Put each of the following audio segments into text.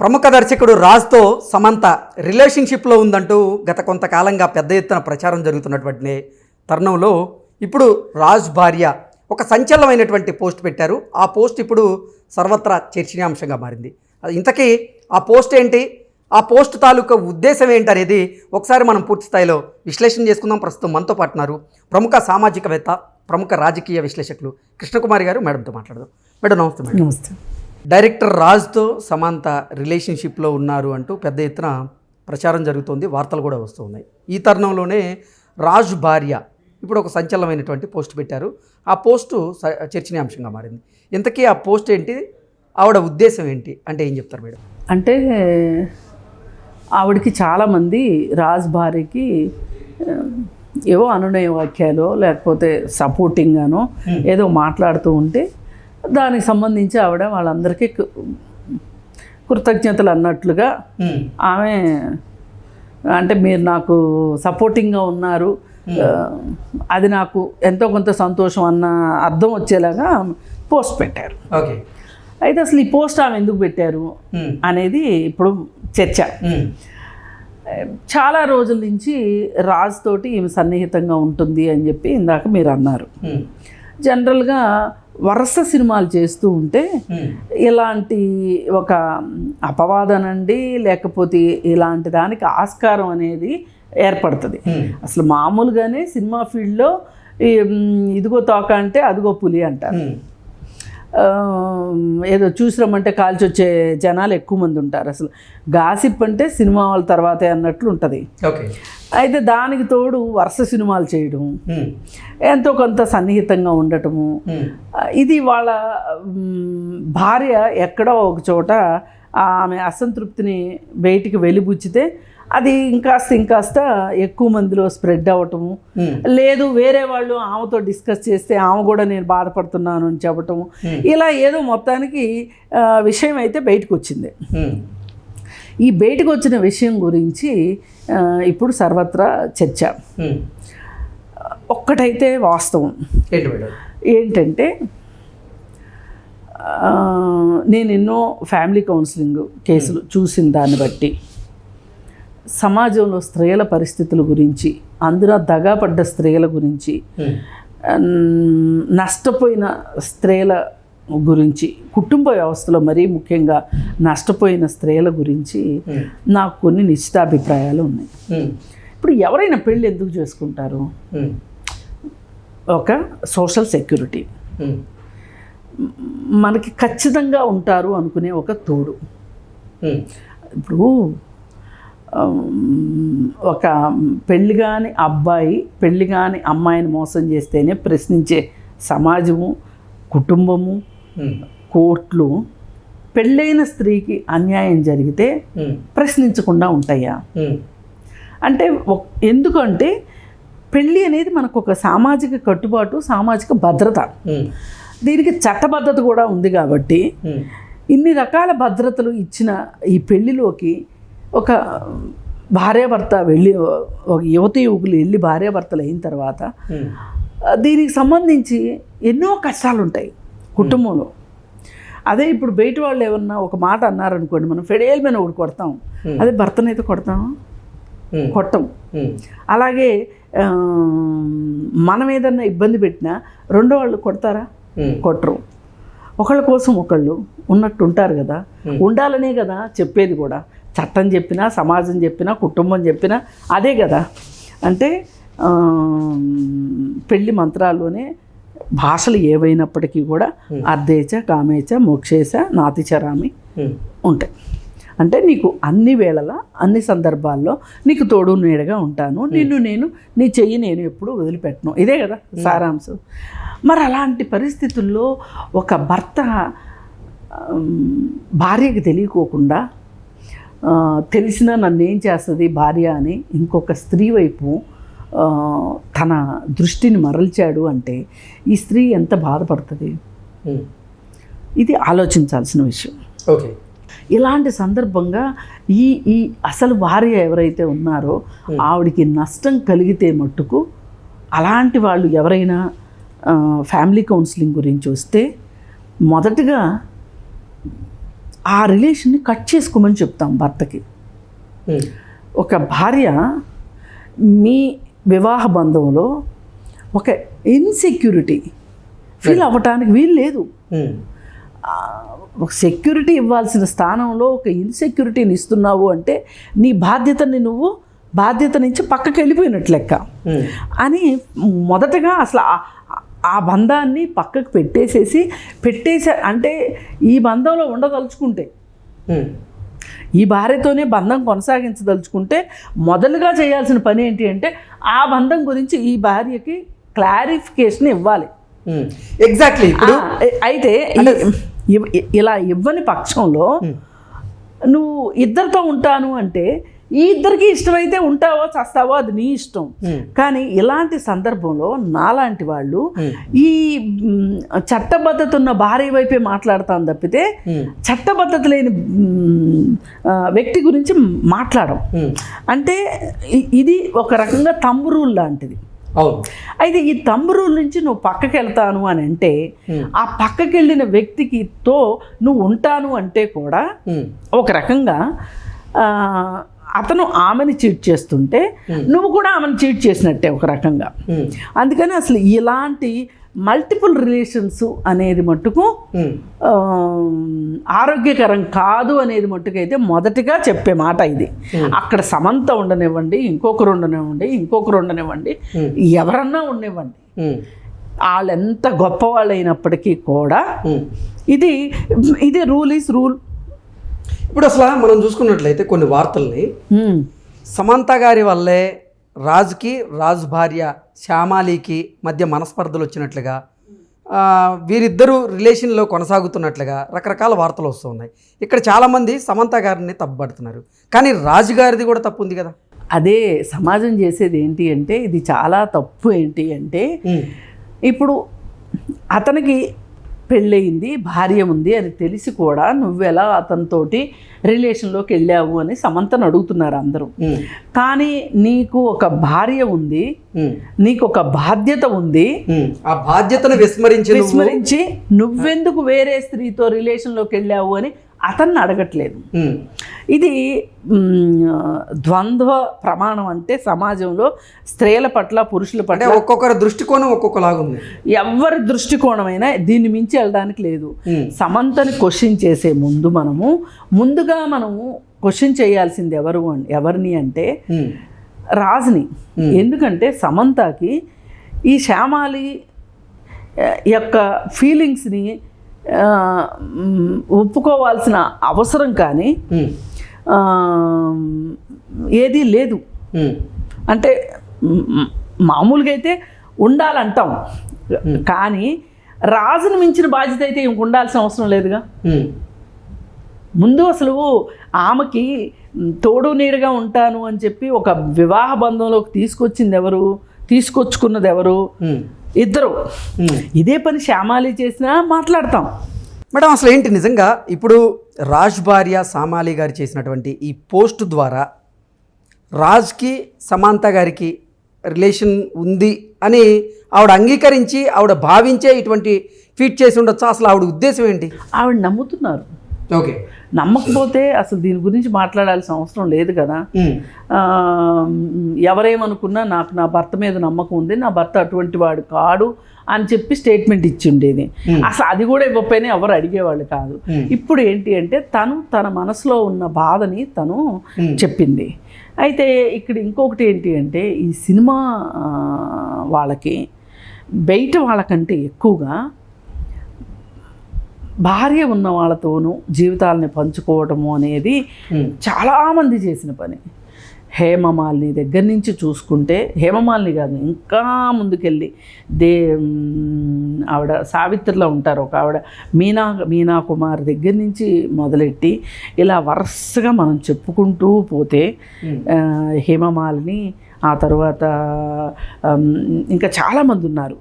ప్రముఖ దర్శకుడు రాజ్తో సమంత రిలేషన్షిప్లో ఉందంటూ గత కొంతకాలంగా పెద్ద ఎత్తున ప్రచారం జరుగుతున్నటువంటి తరుణంలో ఇప్పుడు రాజ్ భార్య ఒక సంచలనమైనటువంటి పోస్ట్ పెట్టారు. ఆ పోస్ట్ ఇప్పుడు సర్వత్రా చర్చనీయాంశంగా మారింది. ఇంతకీ ఆ పోస్ట్ ఏంటి, ఆ పోస్ట్ తాలూకా ఉద్దేశం ఏంటి అనేది ఒకసారి మనం పూర్తి స్థాయిలో విశ్లేషణ చేసుకుందాం. ప్రస్తుతం మనతో పాటున్నారు ప్రముఖ సామాజికవేత్త, ప్రముఖ రాజకీయ విశ్లేషకులు కృష్ణకుమారి గారు. మేడంతో మాట్లాడదాం. మేడం నమస్తే. మేడం నమస్తే. డైరెక్టర్ రాజ్తో సమంత రిలేషన్షిప్లో ఉన్నారు అంటూ పెద్ద ఎత్తున ప్రచారం జరుగుతోంది, వార్తలు కూడా వస్తున్నాయి. ఈ తరుణంలోనే రాజ్ భార్య ఇప్పుడు ఒక సంచలనమైనటువంటి పోస్ట్ పెట్టారు. ఆ పోస్టు చర్చనీయాంశంగా మారింది. ఇంతకీ ఆ పోస్ట్ ఏంటి, ఆవిడ ఉద్దేశం ఏంటి అంటే ఏం చెప్తారు మేడం? అంటే ఆవిడకి చాలామంది రాజ్ భార్యకి ఏవో అనునయ వాక్యాలు లేకపోతే సపోర్టింగ్గానో ఏదో మాట్లాడుతూ ఉంటే దానికి సంబంధించి ఆవిడ వాళ్ళందరికీ కృతజ్ఞతలు అన్నట్లుగా ఆమె అంటే మీరు నాకు సపోర్టింగ్గా ఉన్నారు, అది నాకు ఎంతో కొంత సంతోషం అన్న అర్థం వచ్చేలాగా పోస్ట్ పెట్టారు. ఓకే, అయితే అసలు ఈ పోస్ట్ ఆమె ఎందుకు పెట్టారు అనేది ఇప్పుడు చర్చ. చాలా రోజుల నుంచి రాజ్ తోటి ఈమె సన్నిహితంగా ఉంటుంది అని చెప్పి ఇందాక మీరు అన్నారు. జనరల్గా వరుస సినిమాలు చేస్తూ ఉంటే ఇలాంటి ఒక అపవాదనండి లేకపోతే ఇలాంటి దానికి ఆస్కారం అనేది ఏర్పడుతుంది. అసలు మామూలుగానే సినిమా ఫీల్డ్లో ఇదిగో తోక అంటే అదిగో పులి అంటారు. ఏదో చూసిరమ్మంటే కాల్చి వచ్చే జనాలు ఎక్కువ మంది ఉంటారు. అసలు గాసిప్ అంటే సినిమా వాళ్ళ తర్వాతే అన్నట్లు ఉంటుంది. అయితే దానికి తోడు వరుస సినిమాలు చేయడం, ఎంతో కొంత సన్నిహితంగా ఉండటము, ఇది వాళ్ళ భార్య ఎక్కడో ఒక చోట ఆమె అసంతృప్తిని బయటికి వెలిబుచ్చితే అది ఇంకాస్త ఎక్కువ మందిలో స్ప్రెడ్ అవ్వటము, లేదు వేరే వాళ్ళు ఆమెతో డిస్కస్ చేస్తే ఆమె కూడా నేను బాధపడుతున్నాను అని చెప్పటము, ఇలా ఏదో మొత్తానికి విషయం అయితే బయటకు వచ్చింది. ఈ బయటకు వచ్చిన విషయం గురించి ఇప్పుడు సర్వత్రా చర్చ. ఒక్కటైతే వాస్తవం ఏంటంటే, నేను ఎన్నో ఫ్యామిలీ కౌన్సిలింగ్ కేసులు చూసిన దాన్ని బట్టి సమాజంలో స్త్రీల పరిస్థితుల గురించి, అందులో దగాపడ్డ స్త్రీల గురించి, నష్టపోయిన స్త్రీల గురించి, కుటుంబ వ్యవస్థలో మరీ ముఖ్యంగా నష్టపోయిన స్త్రీల గురించి నాకు కొన్ని నిశ్చితాభిప్రాయాలు ఉన్నాయి. ఇప్పుడు ఎవరైనా పెళ్ళి ఎందుకు చేసుకుంటారు? ఒక సోషల్ సెక్యూరిటీ, మనకి ఖచ్చితంగా ఉంటారు అనుకునే ఒక తోడు. ఇప్పుడు ఒక పెళ్ళి కాని అబ్బాయి పెళ్ళి కాని అమ్మాయిని మోసం చేస్తేనే ప్రశ్నించే సమాజము, కుటుంబము, కోర్టులు పెళ్ళైన స్త్రీకి అన్యాయం జరిగితే ప్రశ్నించకుండా ఉంటాయా? అంటే ఎందుకంటే పెళ్ళి అనేది మనకు ఒక సామాజిక కట్టుబాటు, సామాజిక భద్రత. దీనికి చట్టబద్ధత కూడా ఉంది. కాబట్టి ఇన్ని రకాల భద్రతలు ఇచ్చిన ఈ పెళ్ళిలోకి ఒక భార్యాభర్త వెళ్ళి, ఒక యువకులు వెళ్ళి భార్యాభర్తలు అయిన తర్వాత దీనికి సంబంధించి ఎన్నో కష్టాలు ఉంటాయి కుటుంబంలో. అదే ఇప్పుడు బయట వాళ్ళు ఏమన్నా ఒక మాట అన్నారనుకోండి, మనం ఫెడేల్ మీద ఒకటి కొడతాం, అదే భర్తనైతే కొడతాం కొట్టం. అలాగే మనం ఏదన్నా ఇబ్బంది పెట్టినా రెండో వాళ్ళు కొడతారా? కొట్టరు. ఒకళ్ళ కోసం ఒకళ్ళు ఉన్నట్టు ఉంటారు కదా. ఉండాలనే కదా చెప్పేది కూడా. చట్టం చెప్పినా, సమాజం చెప్పినా, కుటుంబం చెప్పినా అదే కదా. అంటే పెళ్ళి మంత్రాల్లోనే భాషలు ఏవైనప్పటికీ కూడా అర్ధేచ, కామేచ, మోక్షేచ, నాతిచరామి ఉంటాయి. అంటే నీకు అన్ని వేళలా, అన్ని సందర్భాల్లో నీకు తోడు నీడగా ఉంటాను, నీ చెయ్యి నేను ఎప్పుడు వదిలిపెట్టను, ఇదే కదా సారాంశం. మరి అలాంటి పరిస్థితుల్లో ఒక భర్త భార్యకి తెలియకోకుండా, తెలిసినా నన్ను ఏం చేస్తుంది భార్య అని ఇంకొక స్త్రీ వైపు తన దృష్టిని మరల్చాడు అంటే ఈ స్త్రీ ఎంత బాధపడుతుంది? ఇది ఆలోచించాల్సిన విషయం. ఓకే, ఇలాంటి సందర్భంగా ఈ అసలు భార్య ఎవరైతే ఉన్నారో ఆవిడికి నష్టం కలిగితే మట్టుకు అలాంటి వాళ్ళు ఎవరైనా ఫ్యామిలీ కౌన్సిలింగ్ గురించి వస్తే మొదటగా ఆ రిలేషన్ని కట్ చేసుకోమని చెప్తాం భర్తకి. ఒక భార్య మీ వివాహ బంధంలో ఒక ఇన్సెక్యూరిటీ ఫీల్ అవ్వటానికి వీలు లేదు. ఒక సెక్యూరిటీ ఇవ్వాల్సిన స్థానంలో ఒక ఇన్సెక్యూరిటీని ఇస్తున్నావు అంటే నీ బాధ్యత నుంచి పక్కకి వెళ్ళిపోయినట్లు లెక్క అని మొదటగా అసలు ఆ బంధాన్ని పక్కకు పెట్టేసే అంటే ఈ బంధంలో ఉండదలుచుకుంటే, ఈ భార్యతోనే బంధం కొనసాగించదలుచుకుంటే మొదలుగా చేయాల్సిన పని ఏంటి అంటే ఆ బంధం గురించి ఈ భార్యకి క్లారిఫికేషన్ ఇవ్వాలి. ఎగ్జాక్ట్లీ. ఇప్పుడు అయితే ఇలా ఇవ్వని పక్షంలో నువ్వు ఇద్దరితో ఉంటాను అంటే ఈ ఇద్దరికి ఇష్టమైతే ఉంటావో చస్తావో అది నీ ఇష్టం. కానీ ఇలాంటి సందర్భంలో నాలాంటి వాళ్ళు ఈ చట్టబద్ధత ఉన్న భార్య వైపే మాట్లాడతాను తప్పితే చట్టబద్ధత లేని వ్యక్తి గురించి మాట్లాడడం అంటే ఇది ఒక రకంగా తంబు రూల్ లాంటిది. అయితే ఈ తంబు రూల్ నుంచి నువ్వు పక్కకి వెళ్తాను అని అంటే ఆ పక్కకి వెళ్ళిన వ్యక్తితో నువ్వు ఉంటాను అంటే కూడా ఒక రకంగా అతను ఆమెను చీట్ చేస్తుంటే నువ్వు కూడా ఆమెను చీట్ చేసినట్టే ఒక రకంగా. అందుకని అసలు ఇలాంటి మల్టిపుల్ రిలేషన్స్ అనేది మట్టుకు ఆరోగ్యకరం కాదు అనేది మట్టుకైతే మొదటిగా చెప్పే మాట ఇది. అక్కడ సమంత ఉండనివ్వండి, ఇంకొకరు ఉండనివ్వండి, ఎవరన్నా ఉండనివ్వండి, వాళ్ళు ఎంత గొప్పవాళ్ళు అయినప్పటికీ కూడా ఇది రూల్ ఈజ్ రూల్. ఇప్పుడు అసలు మనం చూసుకున్నట్లయితే కొన్ని వార్తల్ని సమంత గారి వల్లే రాజ్ భార్య శ్యామాలికి మధ్య మనస్పర్ధలు వచ్చినట్లుగా, వీరిద్దరూ రిలేషన్లో కొనసాగుతున్నట్లుగా రకరకాల వార్తలు వస్తున్నాయి. ఇక్కడ చాలామంది సమంత గారిని తప్పుపడుతున్నారు, కానీ రాజు గారిది కూడా తప్పు ఉంది కదా. అదే సమాజం చేసేది ఏంటి అంటే ఇది చాలా తప్పు. ఏంటి అంటే ఇప్పుడు అతనికి పెళ్ళయింది, భార్య ఉంది అని తెలిసి కూడా నువ్వెలా అతనితోటి రిలేషన్లోకి వెళ్ళావు అని సమంతను అడుగుతున్నారు అందరూ. కానీ నీకు ఒక భార్య ఉంది, నీకు ఒక బాధ్యత ఉంది, ఆ బాధ్యతను విస్మరించి నువ్వెందుకు వేరే స్త్రీతో రిలేషన్లోకి వెళ్ళావు అని అతన్ని అడగట్లేదు. ఇది ద్వంద్వ ప్రమాణం అంటే సమాజంలో స్త్రీల పట్ల పురుషుల పట్ల ఒక్కొక్కరి దృష్టికోణం ఒక్కొక్కలాగుంది. ఎవరి దృష్టికోణమైనా దీన్ని మించి వెళ్ళడానికి లేదు. సమంతని క్వశ్చన్ చేసే ముందు ముందుగా మనము క్వశ్చన్ చేయాల్సింది ఎవరిని అంటే రాజుని. ఎందుకంటే సమంతకి ఈ శ్యామాలి యొక్క ఫీలింగ్స్ని ఒప్పుకోవాల్సిన అవసరం కానీ ఏదీ లేదు. అంటే మామూలుగా అయితే ఉండాలంటాం, కానీ రాజును మించిన బాధ్యత అయితే ఇంక ఉండాల్సిన అవసరం లేదుగా. ముందు అసలు ఆమెకి తోడు నీడగా ఉంటాను అని చెప్పి ఒక వివాహ బంధంలోకి తీసుకొచ్చుకున్నది ఎవరు? ఇద్దరు. ఇదే పని శ్యామాలి చేసినా మాట్లాడతాం. మేడం అసలు ఏంటి నిజంగా ఇప్పుడు రాజ్ భార్య శ్యామాలి గారు చేసినటువంటి ఈ పోస్ట్ ద్వారా రాజ్కి సమంత గారికి రిలేషన్ ఉంది అని ఆవిడ అంగీకరించి ఆవిడ భావించే ఇటువంటి ట్వీట్ చేసి ఉండొచ్చు. అసలు ఆవిడ ఉద్దేశం ఏంటి? ఆవిడ నమ్ముతున్నారు. ఓకే, నమ్మకపోతే అసలు దీని గురించి మాట్లాడాల్సిన అవసరం లేదు కదా. ఎవరేమనుకున్నా నాకు నా భర్త మీద నమ్మకం ఉంది, నా భర్త అటువంటి వాడు కాడు అని చెప్పి స్టేట్మెంట్ ఇచ్చి ఉండేది. అసలు అది కూడా ఇవ్వకపోయినా ఎవరు అడిగేవాళ్ళు కాదు. ఇప్పుడు ఏంటి అంటే తన మనసులో ఉన్న బాధని తను చెప్పింది. అయితే ఇక్కడ ఇంకొకటి ఏంటి అంటే ఈ సినిమా వాళ్ళకి బయట వాళ్ళకంటే ఎక్కువగా భార్య ఉన్న వాళ్ళతోనూ జీవితాలని పంచుకోవటము అనేది చాలామంది చేసిన పని. హేమమాలిని దగ్గర నుంచి చూసుకుంటే, హేమమాలిని కాదు ఇంకా ముందుకెళ్ళి ఆవిడ సావిత్రిలో ఉంటారు ఒక ఆవిడ, మీనా కుమార్ దగ్గర నుంచి మొదలెట్టి ఇలా వరుసగా మనం చెప్పుకుంటూ పోతే హేమమాలిని, ఆ తర్వాత ఇంకా చాలామంది ఉన్నారు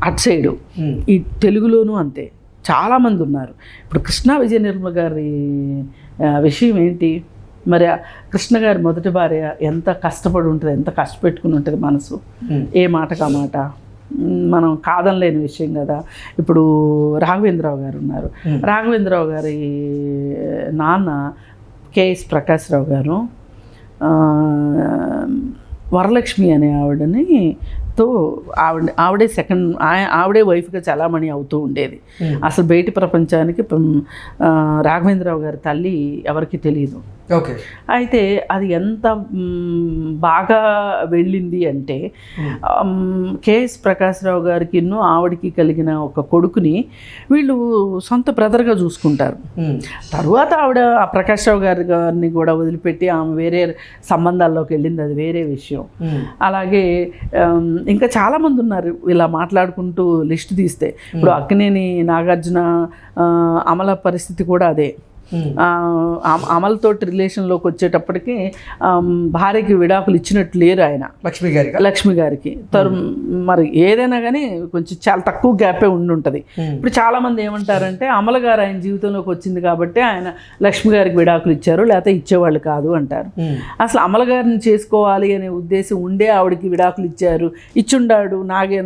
అటు సైడు, ఈ తెలుగులోనూ అంతే చాలామంది ఉన్నారు. ఇప్పుడు కృష్ణ విజయ నిర్మల గారి విషయం ఏంటి మరి? కృష్ణ గారి మొదటి భార్య ఎంత కష్టపడి ఉంటుంది, ఎంత కష్టపెట్టుకుని ఉంటుంది మనసు, ఏ మాటకు ఆ మాట. మనం కాదనలేని విషయం కదా. ఇప్పుడు రాఘవేంద్రరావు గారు ఉన్నారు. రాఘవేంద్రరావు గారి నాన్న కేఎస్ ప్రకాశ్రావు గారు వరలక్ష్మి అనే ఆవిడే ఆవిడే వైఫ్గా చలామణి అవుతూ ఉండేది. అసలు బయటి ప్రపంచానికి రాఘవేంద్రరావు గారి తల్లి ఎవరికి తెలియదు. ఓకే. అయితే అది ఎంత బాగా వెళ్ళింది అంటే కేఎస్ ప్రకాశ్రావు గారికి ఆవిడకి కలిగిన ఒక కొడుకుని వీళ్ళు సొంత బ్రదర్గా చూసుకుంటారు. తరువాత ఆవిడ ఆ ప్రకాశ్రావు గారిని కూడా వదిలిపెట్టి ఆమె వేరే సంబంధాల్లోకి వెళ్ళింది, అది వేరే విషయం. అలాగే ఇంకా చాలామంది ఉన్నారు ఇలా మాట్లాడుకుంటూ లిస్ట్ తీస్తే. ఇప్పుడు అక్కినేని నాగార్జున అమల పరిస్థితి కూడా అదే. అమలతోటి రిలేషన్లోకి వచ్చేటప్పటికి భార్యకి విడాకులు ఇచ్చినట్టు లేరు ఆయన, లక్ష్మి గారికి. మరి ఏదైనా కానీ కొంచెం చాలా తక్కువ గ్యాపే ఉండుంటుంది. ఇప్పుడు చాలామంది ఏమంటారంటే అమల గారు ఆయన జీవితంలోకి వచ్చింది కాబట్టి ఆయన లక్ష్మి గారికి విడాకులు ఇచ్చారు, లేకపోతే ఇచ్చేవాళ్ళు కాదు అంటారు. అసలు అమల గారిని చేసుకోవాలి అనే ఉద్దేశం ఉండే ఆవిడకి విడాకులు ఇచ్చుండాడు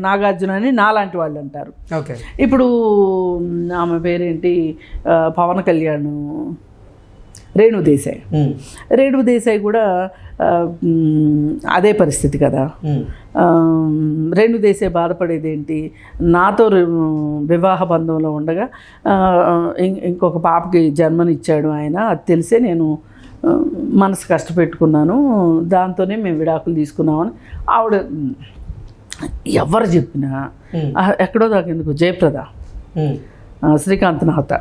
నాగార్జున అని నాలాంటి వాళ్ళు అంటారు. ఇప్పుడు ఆమె పేరేంటి, పవన్ కళ్యాణ్, రేణు దేశాయ్ కూడా అదే పరిస్థితి కదా. రేణు దేశాయ్ బాధపడేది ఏంటి, నాతో వివాహ బంధంలో ఉండగా ఇంకొక పాపకి జన్మనిచ్చాడు ఆయన, అది తెలిసే నేను మనసు కష్టపెట్టుకున్నాను, దాంతోనే మేము విడాకులు తీసుకున్నామని ఆవిడ ఎవరు చెప్పినా ఎక్కడో దాకా ఎందుకు జయప్రద, శ్రీకాంత్ నాథ,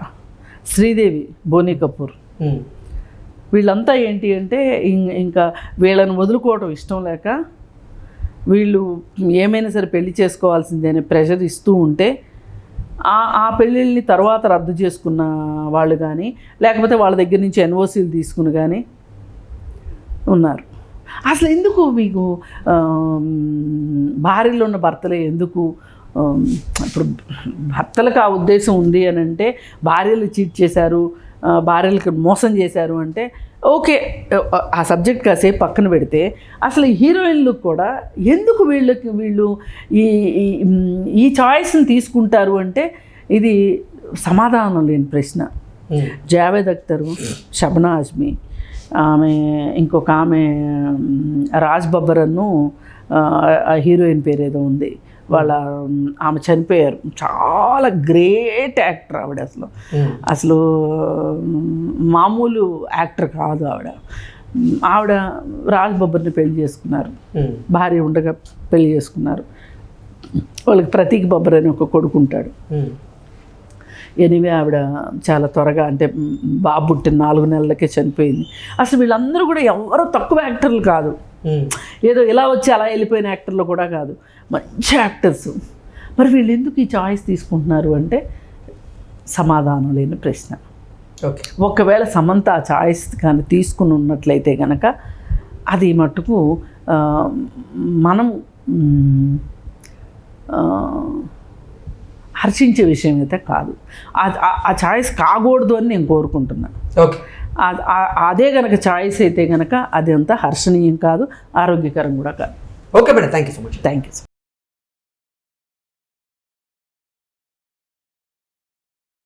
శ్రీదేవి, బోనీ కపూర్, వీళ్ళంతా ఏంటి అంటే ఇంకా వీళ్ళని వదులుకోవడం ఇష్టం లేక వీళ్ళు ఏమైనా సరే పెళ్లి చేసుకోవాల్సిందే అనే ప్రెషర్ ఇస్తూ ఉంటే ఆ పెళ్ళిళ్ళని తర్వాత రద్దు చేసుకున్న వాళ్ళు కానీ, లేకపోతే వాళ్ళ దగ్గర నుంచి ఎన్ఓసీలు తీసుకుని కానీ ఉన్నారు. అసలు ఎందుకు మీకు భార్యలో ఉన్న భర్తలే ఎందుకు, ఇప్పుడు భర్తలకు ఆ ఉద్దేశం ఉంది అని అంటే, భార్యలు చీట్ చేశారు, భార్యలకు మోసం చేశారు అంటే ఓకే, ఆ సబ్జెక్ట్ కాసేపు పక్కన పెడితే అసలు హీరోయిన్లకు కూడా ఎందుకు వీళ్ళు ఈ చాయిస్ని తీసుకుంటారు అంటే ఇది సమాధానం లేని ప్రశ్న. జావేద్ అఖ్తరు, షబ్నా ఆజ్మీ, ఆమె ఇంకొక ఆమె రాజ్ బబ్బరన్ను, ఆ హీరోయిన్ పేరు ఏదో ఉంది, ఆమె చనిపోయారు. చాలా గ్రేట్ యాక్టర్ ఆవిడ, అసలు మామూలు యాక్టర్ కాదు ఆవిడ. రాజ్ బబ్బర్ని పెళ్లి చేసుకున్నారు, భార్య ఉండగా పెళ్లి చేసుకున్నారు. వాళ్ళకి ప్రతీక్ బబ్బర్ అని ఒక కొడుకు ఉంటాడు. ఎనివే ఆవిడ చాలా త్వరగా, అంటే బాబు పుట్టిన 4 నెలలకే చనిపోయింది. అసలు వీళ్ళందరూ కూడా ఎవరో తక్కువ యాక్టర్లు కాదు, ఏదో ఇలా వచ్చి అలా వెళ్ళిపోయిన యాక్టర్లు కూడా కాదు, మంచి యాక్టర్స్. మరి వీళ్ళు ఎందుకు ఈ చాయిస్ తీసుకుంటున్నారు అంటే సమాధానం లేని ప్రశ్న. ఒకవేళ సమంత ఆ చాయిస్ కానీ తీసుకుని ఉన్నట్లయితే కనుక అది మట్టుకు మనం హర్షించే విషయం అయితే కాదు. ఆ చాయిస్ కాకూడదు అని నేను కోరుకుంటున్నాను. అదే కనుక చాయిస్ అయితే కనుక అది అంత హర్షణీయం కాదు, ఆరోగ్యకరం కూడా కాదు. Okay madam, thank you so much. Thank you.